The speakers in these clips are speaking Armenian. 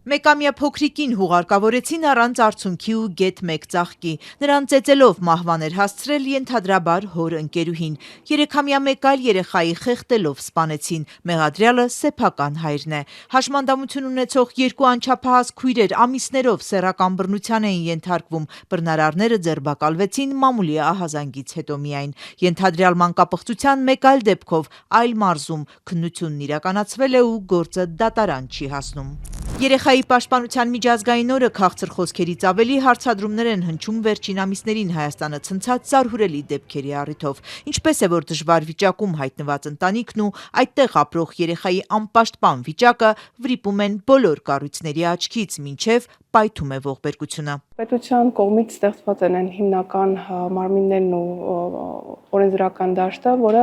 Մեկամյա փոքրիկին հուղարկավորեցին առանց արցունքի ու գետ մեկ ծաղկի։ Նրան ծեծելով մահվան էր հասցրել ենթադրաբար հոր ընկերուհին։ 3-ամյա մեկ այլ երեխայի խեղդելով սպանեցին։ Մեղադրյալը սեփական հայրն է։ Հաշմանդամություն ունեցող երկու անչափահաս քույրեր ամիսներով սեռական բռնության էին ենթարկվում։ Բռնարարները ձերբակալվեցին մամուլի ահազանգից հետո միայն։ Ենթադրյալ մանկապղծության մեկ այլ դեպքով այլ մարզում քննությունն իրականացվել է ու գործը դատարան չի հասնում։ Երեխայի պաշտպանության միջազգային օրը քաղցր խոսքերից ավելի հարցադրումներ են հնչում վերջին ամիսներին Հայաստանը ցնցած զարհուրելի դեպքերի առիթով։ Ինչպես է, որ դժվար վիճակում հայտնված ընտանիքն ու այդտեղ ապրող երեխայի անպաշտպան վիճակը վրիպում են բոլոր կառույցների աչքից, մինչև պայթում է ողբերգությունը։ Պետության կողմից ստեղծված են հիմնական մարմիններն ու օրենսդրական դաշտը, որը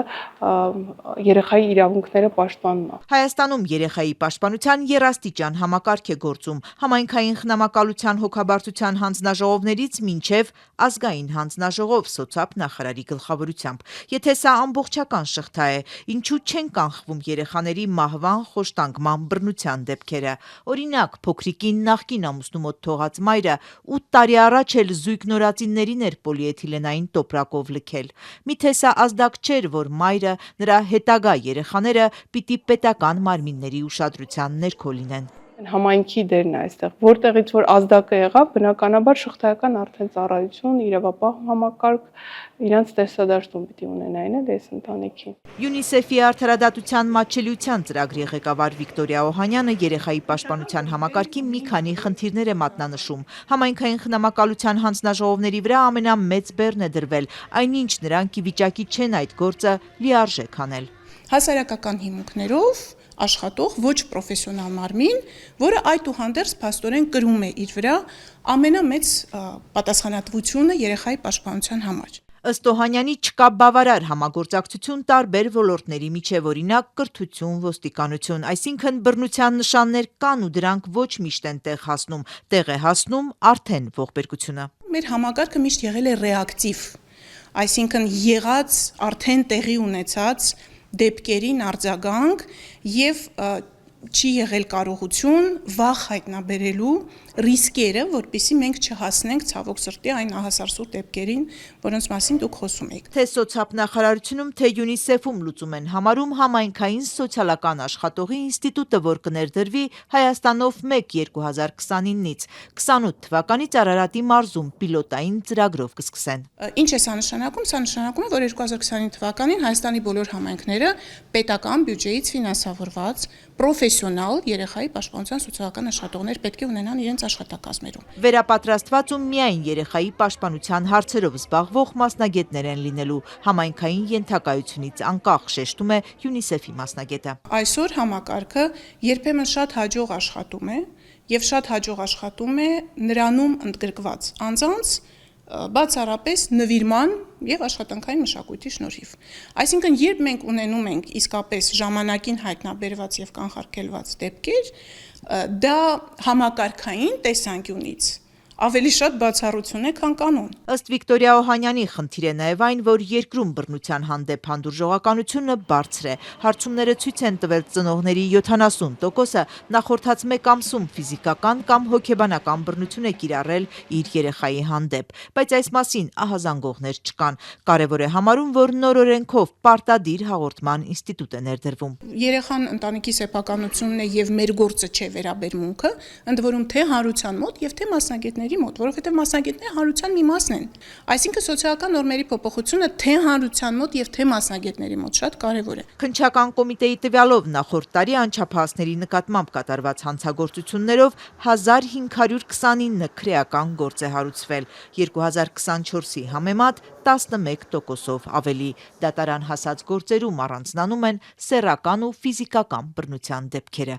երեխայի իրավունքները պաշտպանում է։ Հայաստանում երեխայի պաշտպանության երաստիճան համակարգ է գործում համայնքային խնամակալության հոգաբարձության հանձնաժողովներից մինչև ազգային հանձնաժողով սոցապ նախարարի գլխավորությամբ։ Եթե սա ամբողջական շղթա է, ինչու չեն կանխվում երեխաների մահվան, խոշտանգման, բռնության դեպքերը։ Օրինակ, փոքրիկին նախկին ամուսնու մոտ թողած մայրը 8 տարի առաջ էլ զույգ նորածիններին էր պոլիէթիլենային տոպրակով լքել։ Միթե սա ազդակ չէր, որ մայրը, նրա հետագա երեխաները պիտի պետական մարմինների ուշադրության ներքո լինեն։ Համայնքի դերն է այստեղ, որտեղից որ ազդակը եղավ, բնականաբար շղթայական արդեն ծառայություն, իրավապահ համակարգ իրանց տեսադաշտում պիտի ունենային էլ այս ընտանիքին։ ՅՈՒՆԻՍԵՖ-ի արդարադատության մատչելիության ծրագրի ղեկավար Վիկտորիա Օհանյանը երեխայի պաշտպանության համակարգի մի քանի խնդիրներ է մատնանշում։ Համայնքային խնամակալության հանձնաժողովների վրա ամենամեծ բեռն է դրվել, այնինչ նրանք ի վիճակի չեն այդ գործը լիարժեք անել։ Հասարակական հիմունքներով աշխատող ոչ պրոֆեսիոնալ մարմին, որը այդուհանդերձ փաստորեն կրում է իր վրա ամենամեծ պատասխանատվությունը երեխայի պաշտպանության համար։ Ըստ Օհանյանի չկա բավարար համագործակցություն տարբեր ոլորտների միջև, օրինակ կրթություն, ոստիկանություն, այսինքն բռնության նշաններ կան ու դրանք ոչ միշտ են տեղ հասնում, տեղ է հասնում արդեն ողբերգությունը։ Մեր համակարգը միշտ եղել է ռեակտիվ, այսինքն եղած արդեն տեղի ունեցած դեպքերին արձագանք եւ չի եղել կարողություն վախ հայտնաբերելու ռիսկերը, որպեսզի մենք չհասնենք ցավոք սրտի այն ահասարսուր դեպքերին, որոնց մասին դուք խոսում եք։ Թե սոցապ նախարարությունում, թե ՅՈՒՆԻՍԵՖ-ում լուծում են համարում համայնքային սոցիալական աշխատողի ինստիտուտը, որ կներդրվի Հայաստանով 1-2029-ից։ 28 թվականից Արարատի մարզում պիլոտային ծրագրով կսկսեն։ Ինչ է սա նշանակում։ Սա նշանակում է, որ 2029 թվականին Հայաստանի բոլոր համայնքները պետական բյուջեից ֆինանսավորված պրոֆեսիոնալ երեխայի պաշտպանության սոցիալական աշխատողներ պետք է ունենան իրենց աշխատակազմերում։ Վերապատրաստված ու միայն երեխայի պաշտպանության հարցերով զբաղվող մասնագետներ են լինելու, համայնքային ենթակայությունից անկախ, շեշտում է ՅՈՒՆԻՍԵՖ-ի մասնագետը։ Այսօր համակարգը երբեմն շատ հաջող աշխատում է եւ շատ հաջող աշխատում է նրանում ընդգրկված անձանց բացառապես նվիրման եւ աշխատանքային մշակույթի շնորհիվ։ Այսինքն, երբ մենք ունենում ենք իսկապես ժամանակին հայտնաբերված եւ կանխարգելված դեպքեր, դա համակարգային տեսանկյունից ավելի շատ բացառություն է, քան կանոն։ Ըստ Վիկտորիա Օհանյանի, խնդիր է նաև այն, որ երկրում բռնության հանդեպ հանդուրժողականությունը բարձր է։ Հարցումները ցույց են տվել ծնողների 70%-ը նախորդած մեկ ամսում ֆիզիկական կամ հոգեբանական բռնություն է կիրառել իր երեխայի հանդեպ, բայց այս մասին ահազանգողներ չկան։ Կարևոր է համարում, որ նոր օրենքով պարտադիր հաղորդման ինստիտուտ է ներդրվում։ Երեխան ընտանիքի սեփականությունն է եւ մեր գործը չէ վերաբերմունքը, ընդ որում թե հանրության մոտ եւ թե մասնագետների մոտ, որովհետև մասնագետները հանրության մի մասն են։ Այսինքն սոցիալական նորմերի փոփոխությունը թե հանրության մոտ եւ թե մասնագետների մոտ շատ կարեւոր է։ Քննչական կոմիտեի տվյալով նախորդ տարի անչափահասների նկատմամբ կատարված հանցագործություններով 1529 քրեական գործ է հարուցվել, 2024-ի համեմատ 11%-ով ավելի։ Դատարան հասած գործերում առանձնանում են սեռական ու ֆիզիկական բռնության դեպքերը։